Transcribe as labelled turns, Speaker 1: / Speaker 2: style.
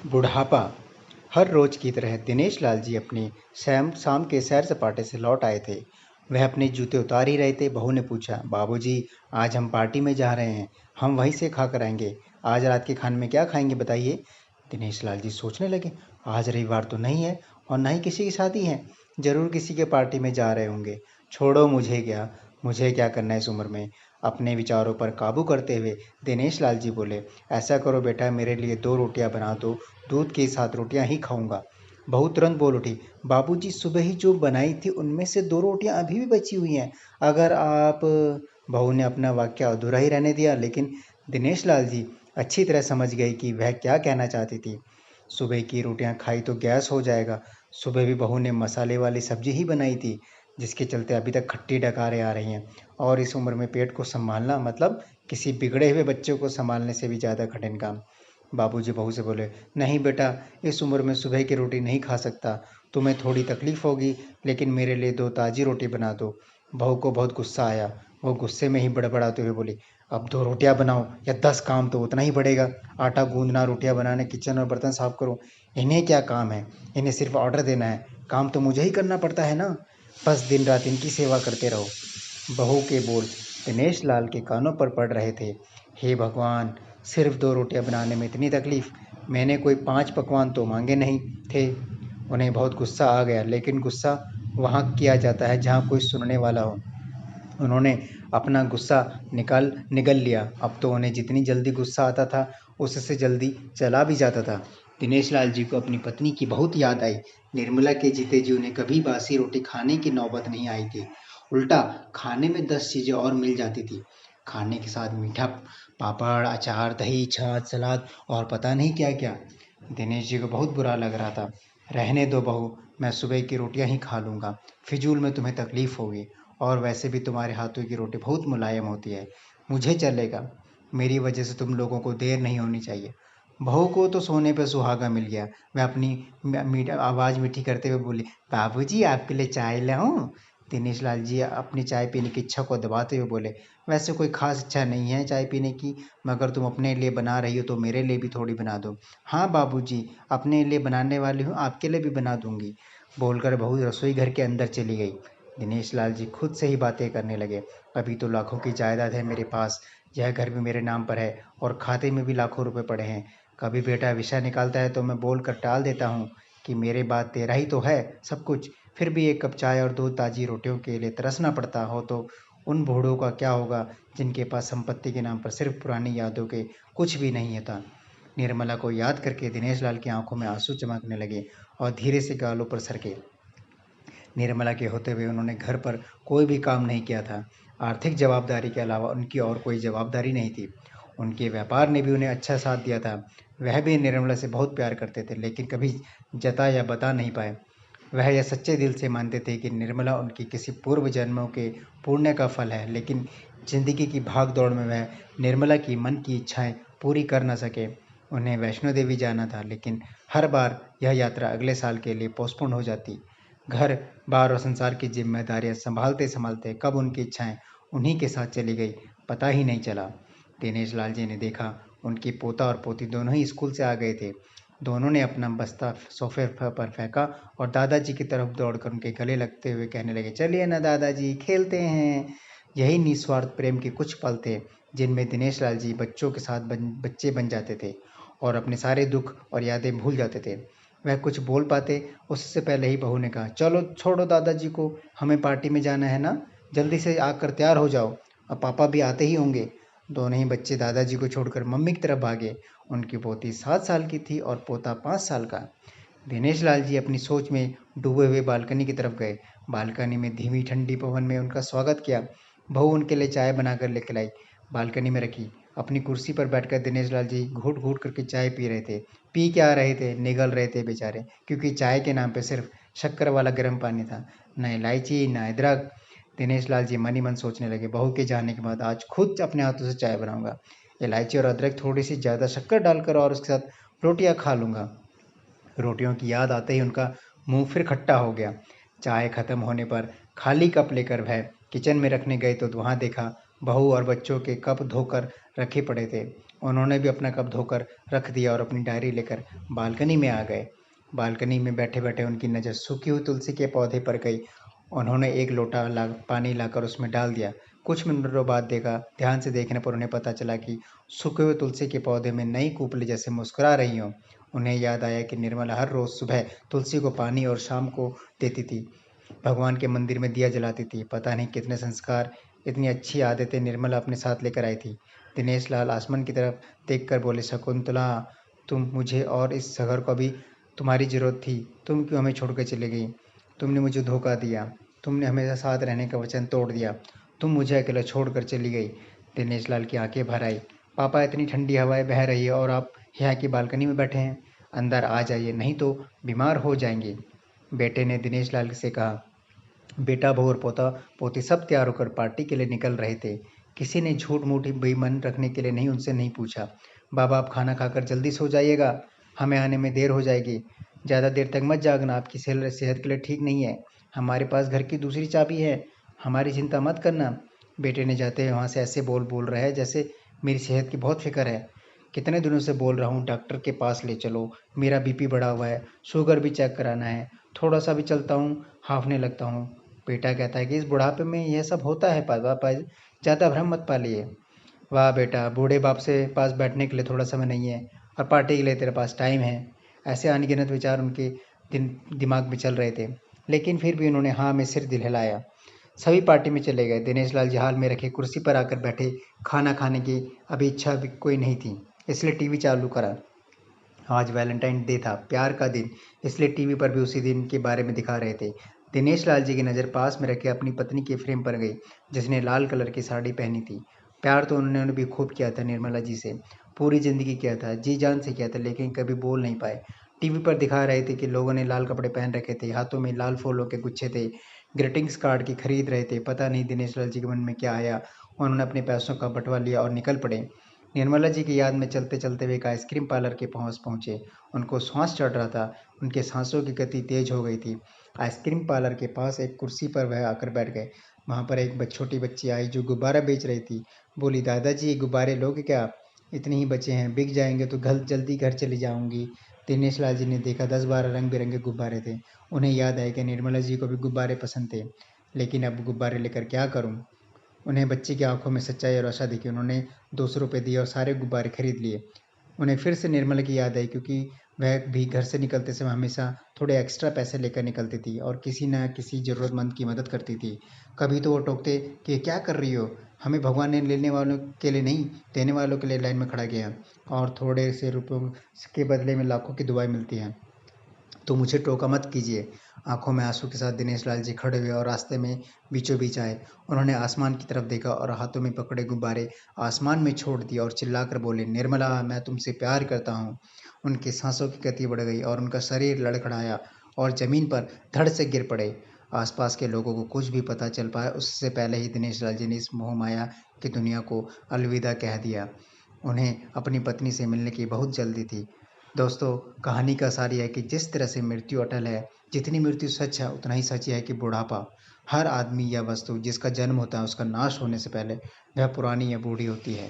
Speaker 1: बुढ़ापा। हर रोज की तरह दिनेश लाल जी अपनी शाम के सैर सपाटे से लौट आए थे। वह अपने जूते उतार ही रहे थे। बहू ने पूछा, बाबूजी, आज हम पार्टी में जा रहे हैं, हम वहीं से खा कर आएंगे। आज रात के खाने में क्या खाएंगे बताइए। दिनेश लाल जी सोचने लगे, आज रविवार तो नहीं है और ना ही किसी की शादी है। जरूर किसी के पार्टी में जा रहे होंगे। छोड़ो, मुझे क्या करना है इस उम्र में। अपने विचारों पर काबू करते हुए दिनेश लाल जी बोले, ऐसा करो बेटा, मेरे लिए 2 रोटियां बना दो, दूध के साथ रोटियां ही खाऊंगा। बहू तुरंत बोल उठी, बाबूजी, सुबह ही जो बनाई थी उनमें से 2 रोटियां अभी भी बची हुई हैं। अगर आप। बहू ने अपना वाक्य अधूरा ही रहने दिया, लेकिन दिनेश लाल जी अच्छी तरह समझ गई कि वह क्या कहना चाहती थी। सुबह की रोटियां खाई तो गैस हो जाएगा। सुबह भी बहू ने मसाले वाली सब्जी ही बनाई थी, जिसके चलते अभी तक खट्टी डकारें आ रही हैं। और इस उम्र में पेट को संभालना मतलब किसी बिगड़े हुए बच्चे को संभालने से भी ज़्यादा कठिन काम। बाबूजी बहू से बोले, नहीं बेटा, इस उम्र में सुबह की रोटी नहीं खा सकता। तुम्हें थोड़ी तकलीफ होगी, लेकिन मेरे लिए 2 ताज़ी रोटी बना दो। बहू को बहुत गुस्सा आया। वो गुस्से में ही बड़बड़ाते हुए बोली, अब 2 रोटियां बनाओ या 10 काम तो उतना ही बढ़ेगा। आटा गूंदना, रोटियां बनाने, किचन और बर्तन साफ करो, इन्हें क्या काम है। इन्हें सिर्फ ऑर्डर देना है, काम तो मुझे ही करना पड़ता है ना। बस दिन रात इनकी सेवा करते रहो। बहू के बोल दिनेश लाल के कानों पर पड़ रहे थे। हे भगवान, सिर्फ 2 रोटियां बनाने में इतनी तकलीफ। मैंने कोई 5 पकवान तो मांगे नहीं थे। उन्हें बहुत गुस्सा आ गया, लेकिन गुस्सा वहाँ किया जाता है जहाँ कोई सुनने वाला हो। उन्होंने अपना गुस्सा निगल लिया। अब तो उन्हें जितनी जल्दी गुस्सा आता था, उससे जल्दी चला भी जाता था। दिनेश लाल जी को अपनी पत्नी की बहुत याद आई। निर्मला के जीते जी उन्हें कभी बासी रोटी खाने की नौबत नहीं आई थी। उल्टा खाने में 10 चीज़ें और मिल जाती थी। खाने के साथ मीठा पापड़, अचार, दही, छाछ, सलाद और पता नहीं क्या क्या। दिनेश जी को बहुत बुरा लग रहा था। रहने दो बहू, मैं सुबह की रोटियां ही खा लूँगा। फिजूल में तुम्हें तकलीफ होगी, और वैसे भी तुम्हारे हाथों की रोटी बहुत मुलायम होती है। मुझे चलेगा। मेरी वजह से तुम लोगों को देर नहीं होनी चाहिए। बहू को तो सोने पे सुहागा मिल गया। वह अपनी आवाज़ मीठी करते हुए बोली, बाबूजी, आपके लिए चाय लाऊं। दिनेश लाल जी अपनी चाय पीने की इच्छा को दबाते हुए बोले, वैसे कोई खास इच्छा नहीं है चाय पीने की, मगर तुम अपने लिए बना रही हो तो मेरे लिए भी थोड़ी बना दो। हाँ बाबूजी, अपने लिए बनाने वाली हूँ, आपके लिए भी बना दूंगी। बोलकर बहू रसोई घर के अंदर चली गई। दिनेश लाल जी खुद से ही बातें करने लगे, अभी तो लाखों की जायदाद है मेरे पास। यह घर भी मेरे नाम पर है और खाते में भी लाखों रुपए पड़े हैं। कभी बेटा विषय निकालता है तो मैं बोल कर टाल देता हूँ कि मेरे बाद तेरा ही तो है सब कुछ। फिर भी 1 कप चाय और 2 ताज़ी रोटियों के लिए तरसना पड़ता हो तो उन बूढ़ों का क्या होगा, जिनके पास संपत्ति के नाम पर सिर्फ पुरानी यादों के कुछ भी नहीं था। निर्मला को याद करके दिनेश लाल की आंखों में आंसू चमकने लगे और धीरे से गालों पर सरके। निर्मला के होते हुए उन्होंने घर पर कोई भी काम नहीं किया था। आर्थिक जवाबदारी के अलावा उनकी और कोई जवाबदारी नहीं थी। उनके व्यापार ने भी उन्हें अच्छा साथ दिया था। वह भी निर्मला से बहुत प्यार करते थे, लेकिन कभी जता या बता नहीं पाए। वह यह सच्चे दिल से मानते थे कि निर्मला उनकी किसी पूर्व जन्मों के पुण्य का फल है, लेकिन जिंदगी की भाग दौड़ में वह निर्मला की मन की इच्छाएं पूरी कर न सके। उन्हें वैष्णो देवी जाना था, लेकिन हर बार यह यात्रा अगले साल के लिए पोस्टपोन हो जाती। घर बार और संसार की जिम्मेदारियां संभालते संभालते कब उनकी इच्छाएं उन्हीं के साथ चली गई, पता ही नहीं चला। दिनेश लाल जी ने देखा, उनकी पोता और पोती दोनों ही स्कूल से आ गए थे। दोनों ने अपना बस्ता सोफे पर फेंका और दादाजी की तरफ दौड़कर उनके गले लगते हुए कहने लगे, चलिए ना दादाजी, खेलते हैं। यही निस्वार्थ प्रेम के कुछ पल थे, जिनमें दिनेश लाल जी बच्चों के साथ बच्चे बन जाते थे और अपने सारे दुख और यादें भूल जाते थे। वह कुछ बोल पाते उससे पहले ही बहू ने कहा, चलो छोड़ो दादाजी को, हमें पार्टी में जाना है ना। जल्दी से आकर तैयार हो जाओ, अब पापा भी आते ही होंगे। दोनों ही बच्चे दादाजी को छोड़कर मम्मी की तरफ भागे। उनकी पोती 7 साल की थी और पोता 5 साल का। दिनेश लाल जी अपनी सोच में डूबे हुए बालकनी की तरफ गए। बालकनी में धीमी ठंडी पवन में उनका स्वागत किया। बहू उनके लिए चाय बनाकर लेकर आई, बालकनी में रखी। अपनी कुर्सी पर बैठकर दिनेश लाल जी घूट घूट करके चाय पी रहे थे। पी क्या रहे थे, निगल रहे थे बेचारे, क्योंकि चाय के नाम पे सिर्फ शक्कर वाला गर्म पानी था, न इलायची न अदरक। दिनेश लाल जी मन ही मन सोचने लगे, बहू के जाने के बाद आज खुद अपने हाथों से चाय बनाऊंगा। इलायची और अदरक, थोड़ी सी ज़्यादा शक्कर डालकर, और उसके साथ रोटियां खा लूँगा। रोटियों की याद आते ही उनका मुंह फिर खट्टा हो गया। चाय खत्म होने पर खाली कप लेकर वह किचन में रखने गए तो वहाँ देखा बहू और बच्चों के कप धोकर रखे पड़े थे। उन्होंने भी अपना कप धोकर रख दिया और अपनी डायरी लेकर बालकनी में आ गए। बालकनी में बैठे-बैठे उनकी नज़र सूखी हुई तुलसी के पौधे पर गई। उन्होंने एक लोटा पानी लाकर उसमें डाल दिया। कुछ मिनटों बाद ध्यान से देखने पर उन्हें पता चला कि सूखे हुए तुलसी के पौधे में नई कूपली जैसे मुस्कुरा रही हों। उन्हें याद आया कि निर्मला हर रोज़ सुबह तुलसी को पानी और शाम को देती थी, भगवान के मंदिर में दिया जलाती थी। पता नहीं कितने संस्कार, इतनी अच्छी आदतें निर्मला अपने साथ लेकर आई थी। दिनेश लाल आसमान की तरफ देखकर बोले, शकुंतला, तुम मुझे और इस घर को भी तुम्हारी ज़रूरत थी। तुम क्यों हमें छोड़कर चली गई? तुमने मुझे धोखा दिया। तुमने हमेशा साथ रहने का वचन तोड़ दिया। तुम मुझे अकेला छोड़कर चली गई। दिनेश लाल की आंखें भर आई। पापा, इतनी ठंडी हवाएं बह रही है और आप यहाँ की बालकनी में बैठे हैं। अंदर आ जाइए, नहीं तो बीमार हो जाएंगे। बेटे ने दिनेश लाल से कहा। बेटा, बहू और पोता पोती सब तैयार होकर पार्टी के लिए निकल रहे थे। किसी ने झूठ मूठ बेईमान रखने के लिए उनसे नहीं पूछा। बाबा, आप खाना खाकर जल्दी सो जाइएगा, हमें आने में देर हो जाएगी। ज़्यादा देर तक मत जागना, आपकी सेहत के लिए ठीक नहीं है। हमारे पास घर की दूसरी चाबी है, हमारी चिंता मत करना। बेटे ने जाते हुए वहाँ से ऐसे बोल रहा है जैसे मेरी सेहत की बहुत फिक्र है। कितने दिनों से बोल रहा हूँ डॉक्टर के पास ले चलो, मेरा बीपी बढ़ा हुआ है, शुगर भी चेक कराना है। थोड़ा सा भी चलता हूँ हाँफने लगता हूँ। बेटा कहता है कि इस बुढ़ापे में यह सब होता है पापा, ज़्यादा भ्रम मत पालिए। वाह बेटा, बूढ़े बाप से पास बैठने के लिए थोड़ा समय नहीं है और पार्टी के लिए तेरे पास टाइम है। ऐसे अनगिनत विचार उनके दिमाग में चल रहे थे, लेकिन फिर भी उन्होंने हाँ में सिर हिलाया। सभी पार्टी में चले गए। दिनेश लाल जी हाल में रखे कुर्सी पर आकर बैठे। खाना खाने की अभी इच्छा भी कोई नहीं थी, इसलिए टीवी चालू करा। आज वैलेंटाइन डे था, प्यार का दिन, इसलिए टीवी पर भी उसी दिन के बारे में दिखा रहे थे। दिनेश लाल जी की नज़र पास में रखे अपनी पत्नी के फ्रेम पर गई, जिसने लाल कलर की साड़ी पहनी थी। प्यार तो उन्होंने भी खूब किया था निर्मला जी से, पूरी ज़िंदगी किया था, जी जान से किया था, लेकिन कभी बोल नहीं पाए। टीवी पर दिखा रहे थे कि लोगों ने लाल कपड़े पहन रखे थे, हाथों में लाल फूलों के गुच्छे थे, ग्रीटिंग्स कार्ड की खरीद रहे थे। पता नहीं दिनेश लाल जी के मन में क्या आया, उन्होंने अपने पैसों का बंटवा लिया और निकल पड़े। निर्मला जी की याद में चलते चलते वे एक आइसक्रीम पार्लर के पास पहुंचे। उनको श्वास चढ़ रहा था, उनके सांसों की गति तेज हो गई थी। आइसक्रीम पार्लर के पास एक कुर्सी पर वह आकर बैठ गए। वहां पर एक छोटी बच्ची आई जो गुब्बारा बेच रही थी। बोली, दादाजी, ये गुब्बारे लोगे क्या आप? इतने ही बचे हैं, बिक जाएंगे तो जल्दी घर चली जाऊंगी। दिनेश लाल जी ने देखा 10-12 रंग बिरंगे गुब्बारे थे। उन्हें याद आया कि निर्मला जी को भी गुब्बारे पसंद थे, लेकिन अब गुब्बारे लेकर क्या करूं? उन्हें बच्ची की आंखों में सच्चाई और आशा दिखी। उन्होंने 200 रुपये दिए और सारे गुब्बारे खरीद लिए। उन्हें फिर से निर्मला की याद आई, क्योंकि वह भी घर से निकलते समय हमेशा थोड़े एक्स्ट्रा पैसे लेकर निकलती थी और किसी न किसी ज़रूरतमंद की मदद करती थी। कभी तो वो टोकते कि क्या कर रही हो, हमें भगवान ने लेने वालों के लिए नहीं, देने वालों के लिए लाइन में खड़ा किया, और थोड़े से रुपयों के बदले में लाखों की दुआएं मिलती हैं, तो मुझे टोका मत कीजिए। आंखों में आंसू के साथ दिनेश लाल जी खड़े हुए और रास्ते में बीचों बीच आए। उन्होंने आसमान की तरफ देखा और हाथों में पकड़े गुब्बारे आसमान में छोड़ दिए और चिल्लाकर बोले, निर्मला, मैं तुमसे प्यार करता हूँ। उनकी सांसों की गति बढ़ गई और उनका शरीर लड़खड़ाया और जमीन पर धड़ से गिर पड़े। आसपास के लोगों को कुछ भी पता चल पाया उससे पहले ही दिनेश लाल जी ने इस मोह माया की दुनिया को अलविदा कह दिया। उन्हें अपनी पत्नी से मिलने की बहुत जल्दी थी। दोस्तों, कहानी का सार यह है कि जिस तरह से मृत्यु अटल है, जितनी मृत्यु सच है उतना ही सच है कि बुढ़ापा, हर आदमी या वस्तु जिसका जन्म होता है उसका नाश होने से पहले वह पुरानी या बूढ़ी होती है।